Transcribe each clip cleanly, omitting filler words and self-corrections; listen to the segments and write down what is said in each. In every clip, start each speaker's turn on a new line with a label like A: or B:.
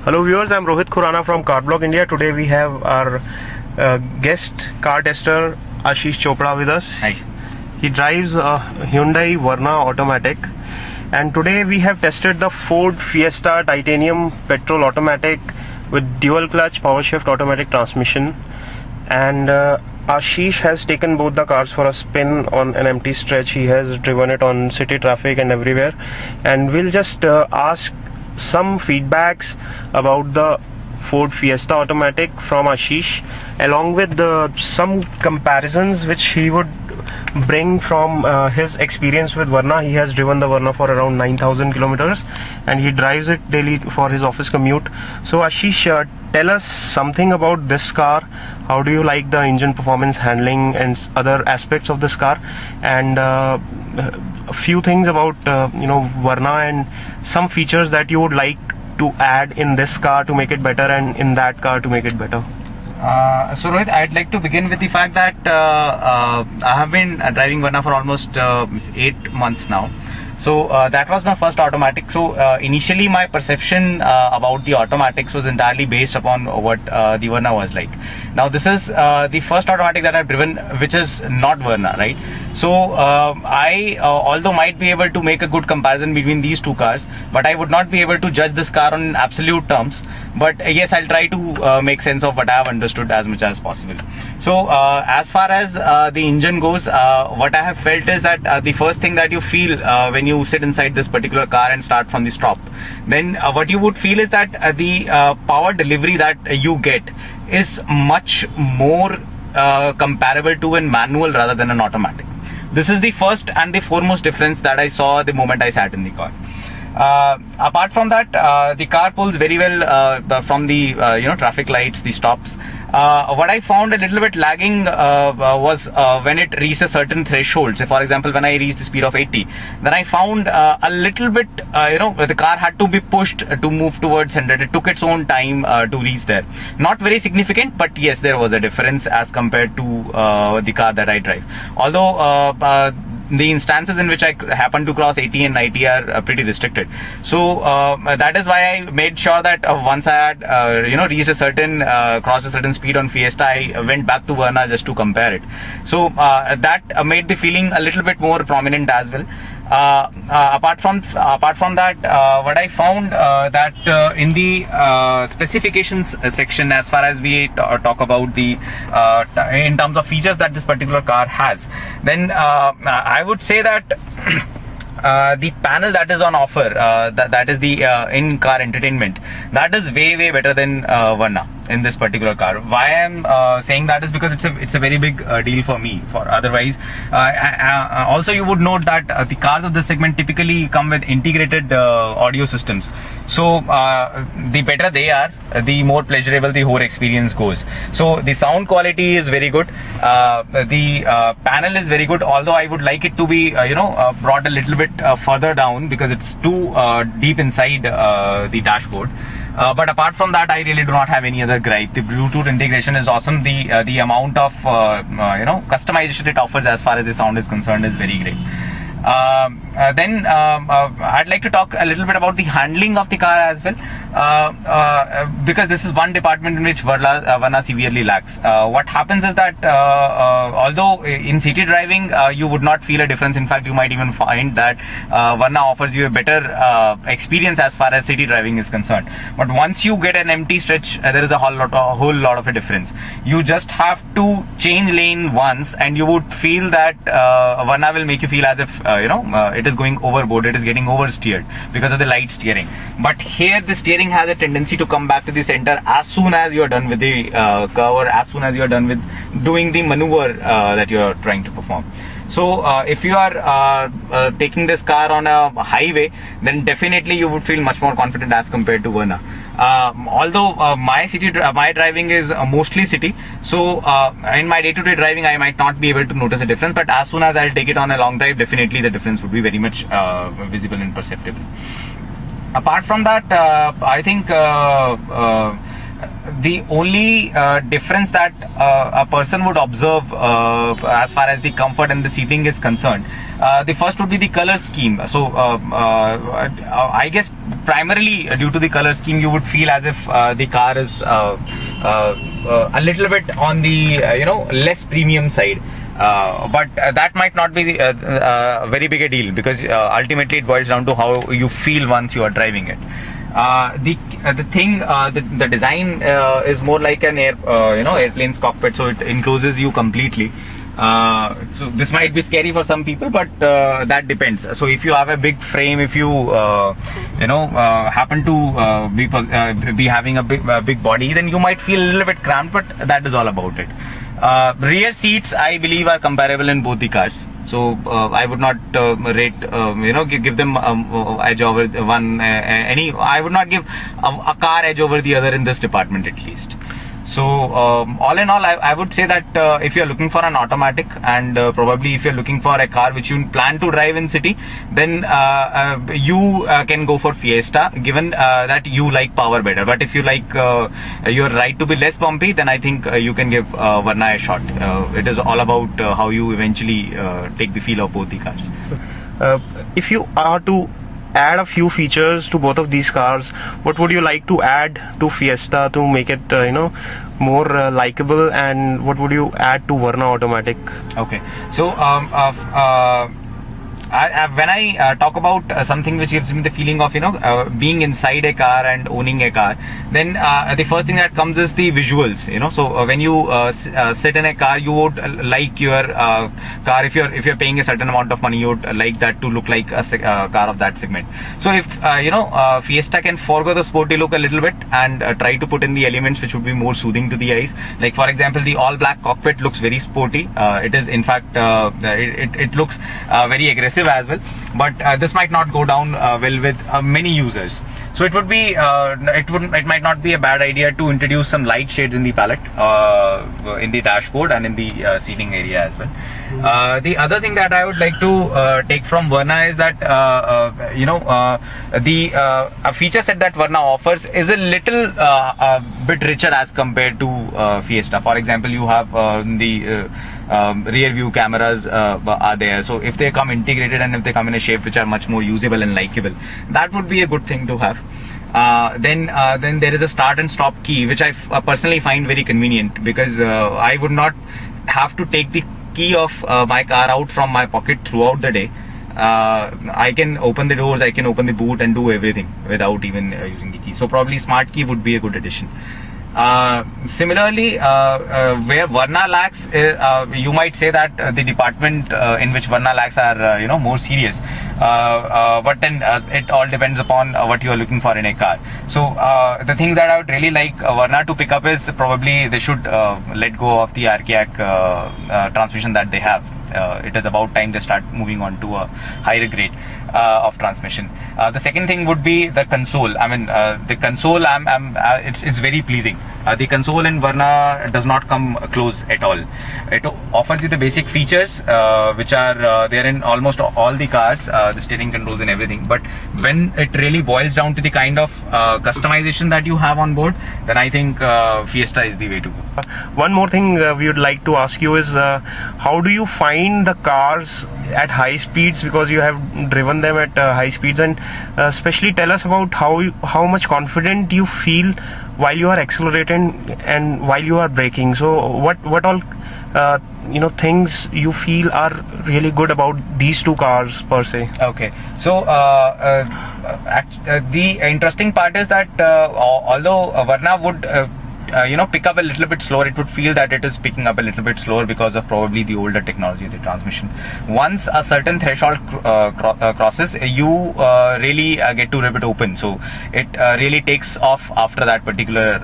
A: Hello viewers, I'm Rohit Khurana from Carblog India. Today we have our guest car tester Ashish Chopra with us.
B: Hi.
A: He drives a Hyundai Verna automatic, and today we have tested the Ford Fiesta titanium petrol automatic with dual clutch PowerShift automatic transmission, and Ashish has taken both the cars for a spin on an empty stretch. He has driven it on city traffic and everywhere, and we'll just ask some feedbacks about the Ford Fiesta automatic from Ashish, along with some comparisons which he would bring from his experience with Verna. He has driven the Verna for around 9,000 kilometers and he drives it daily for his office commute. So Ashish, tell us something about this car. How do you like the engine performance, handling and other aspects of this car, and a few things about Verna and some features that you would like to add in this car to make it better and in that car to make it better.
B: So Rohit, I'd like to begin with the fact that I have been driving Verna for almost 8 months now. So that was my first automatic. So initially my perception about the automatics was entirely based upon what the Verna was like. Now this is the first automatic that I've driven which is not Verna, right? So I although might be able to make a good comparison between these two cars, but I would not be able to judge this car on absolute terms. But yes, I'll try to make sense of what I have understood as much as possible. So as far as the engine goes, what I have felt is that the first thing that you feel when you sit inside this particular car and start from the top, then what you would feel is that the power delivery that you get is much more comparable to a manual rather than an automatic. This is the first and the foremost difference that I saw the moment I sat in the car. Apart from that, the car pulls very well from the traffic lights, the stops. What I found a little bit lagging was when it reached a certain threshold. Say for example, when I reached the speed of 80, then I found a little bit, the car had to be pushed to move towards 100. It took its own time to reach there. Not very significant, but yes, there was a difference as compared to the car that I drive. Although the instances in which I happen to cross 80 and 90 are pretty restricted. So that is why I made sure that once I had reached a certain crossed a certain speed on Fiesta, I went back to Verna just to compare it. So that made the feeling a little bit more prominent as well. Apart from that, what I found that in the specifications section, as far as we talk about the in terms of features that this particular car has, then I would say that the panel that is on offer, that is the in-car entertainment, that is way better than Verna in this particular car. Why I'm saying that is because it's a very big deal for me. For otherwise, also you would note that the cars of this segment typically come with integrated audio systems. So the better they are, the more pleasurable the whole experience goes. So the sound quality is very good. The panel is very good. Although I would like it to be brought a little bit further down because it's too deep inside the dashboard. But apart from that, I really do not have any other gripe. The Bluetooth integration is awesome. The amount of customization it offers as far as the sound is concerned is very great. Then I'd like to talk a little bit about the handling of the car as well, because this is one department in which Verna severely lacks. What happens is that although in city driving you would not feel a difference, in fact you might even find that Verna offers you a better experience as far as city driving is concerned. But once you get an empty stretch, there is a whole lot of a difference. You just have to change lane once and you would feel that Verna will make you feel as if it is going overboard, it is getting oversteered because of the light steering. But here the steering has a tendency to come back to the center as soon as you are done with the curve, or as soon as you are done with doing the maneuver that you are trying to perform. So if you are taking this car on a highway, then definitely you would feel much more confident as compared to Verna. Although my driving is mostly city, so in my day-to-day driving I might not be able to notice a difference, but as soon as I'll take it on a long drive, definitely the difference would be very much visible and perceptible. Apart from that, I think The only difference that a person would observe as far as the comfort and the seating is concerned, the first would be the color scheme. So I guess primarily due to the color scheme, you would feel as if the car is a little bit on the less premium side. But that might not be very big a deal, because ultimately it boils down to how you feel once you are driving it. The design is more like an airplane's cockpit, so it encloses you completely. So this might be scary for some people, but that depends. So if you have a big frame, if you happen to be having a big body, then you might feel a little bit cramped, but that is all about it. Rear seats, I believe, are comparable in both the cars. So I would not rate, give them edge over one. I would not give a car edge over the other in this department, at least. So all in all, I would say that if you're looking for an automatic, and probably if you're looking for a car which you plan to drive in city, then you can go for Fiesta, given that you like power better. But if you like your ride to be less bumpy, then I think you can give Verna a shot. It is all about how you eventually take the feel of both the cars.
A: If you are to add a few features to both of these cars, what would you like to add to Fiesta to make it more likable, and what would you add to Verna Automatic? Okay,
B: so when I talk about something which gives me the feeling of being inside a car and owning a car, then the first thing that comes is the visuals. So when you sit in a car, you would like your car, if you're paying a certain amount of money, you would like that to look like a car of that segment. So if Fiesta can forego the sporty look a little bit and try to put in the elements which would be more soothing to the eyes, like for example, the all black cockpit looks very sporty. It is in fact it looks very aggressive as well, but this might not go down well with many users. So it would be it might not be a bad idea to introduce some light shades in the palette, in the dashboard and in the seating area as well. The other thing that I would like to take from Verna is that a feature set that Verna offers is a little bit richer as compared to Fiesta. For example, you have the rear view cameras are there, so if they come integrated and if they come in a shape which are much more usable and likable, that would be a good thing to have. Then there is a start and stop key, which I personally find very convenient, because I would not have to take the key of my car out from my pocket throughout the day. I can open the doors, I can open the boot and do everything without even using the key. So probably smart key would be a good addition. Similarly, where Verna lacks, you might say that the department in which Verna lacks are more serious, but then it all depends upon what you are looking for in a car. So the thing that I would really like Verna to pick up is probably they should let go of the archaic transmission that they have. It is about time they start moving on to a higher grade of transmission. The second thing would be the console. I mean, the console, it's very pleasing. The console in Verna does not come close at all. It offers you the basic features which are there in almost all the cars, the steering controls and everything. But when it really boils down to the kind of customization that you have on board, then I think Fiesta is the way to go.
A: One more thing we would like to ask you is how do you find the cars at high speeds, because you have driven them at high speeds, and especially tell us about how much confident you feel while you are accelerating and while you are braking. So what all things you feel are really good about these two cars per se?
B: Okay, so the interesting part is that although Verna would pick up a little bit slower, it would feel that it is picking up a little bit slower because of probably the older technology of the transmission. Once a certain threshold crosses, you really get to rip it open, so it really takes off after that particular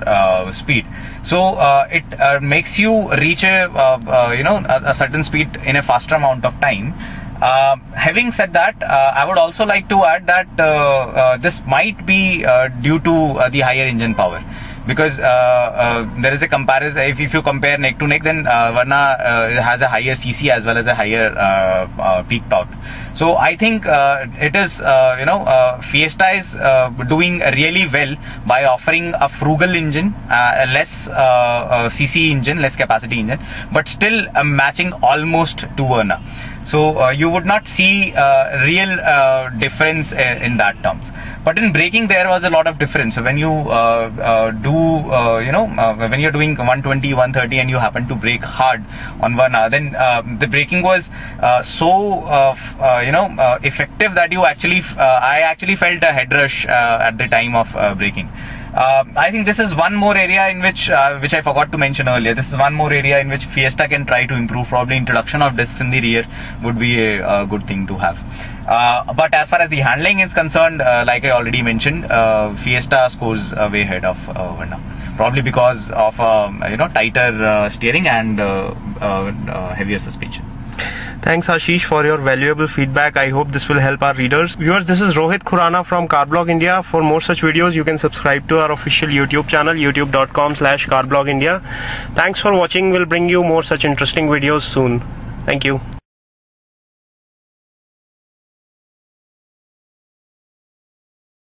B: speed. So it makes you reach a certain speed in a faster amount of time. Having said that, I would also like to add that this might be due to the higher engine power. because there is a comparison. If you compare neck to neck, then Verna has a higher CC as well as a higher peak torque. So I think it is Fiesta is doing really well by offering a frugal engine, a less CC engine, less capacity engine, but still matching almost to Verna. So you would not see real difference in that terms. But in braking there was a lot of difference. So when you when you're doing 120, 130 and you happen to brake hard on Verna, then the braking was so effective that you actually I actually felt a head rush at the time of braking. I think this is one more area in which I forgot to mention earlier. This is one more area in which Fiesta can try to improve. Probably introduction of discs in the rear would be a good thing to have. But as far as the handling is concerned, like I already mentioned, Fiesta scores way ahead of Verna. Probably because of tighter steering and heavier suspension.
A: Thanks Ashish for your valuable feedback. I hope this will help our readers. Viewers, this is Rohit Khurana from Carblog India. For more such videos, you can subscribe to our official YouTube channel, youtube.com/carblogindia. Thanks for watching. We'll bring you more such interesting videos soon. Thank you.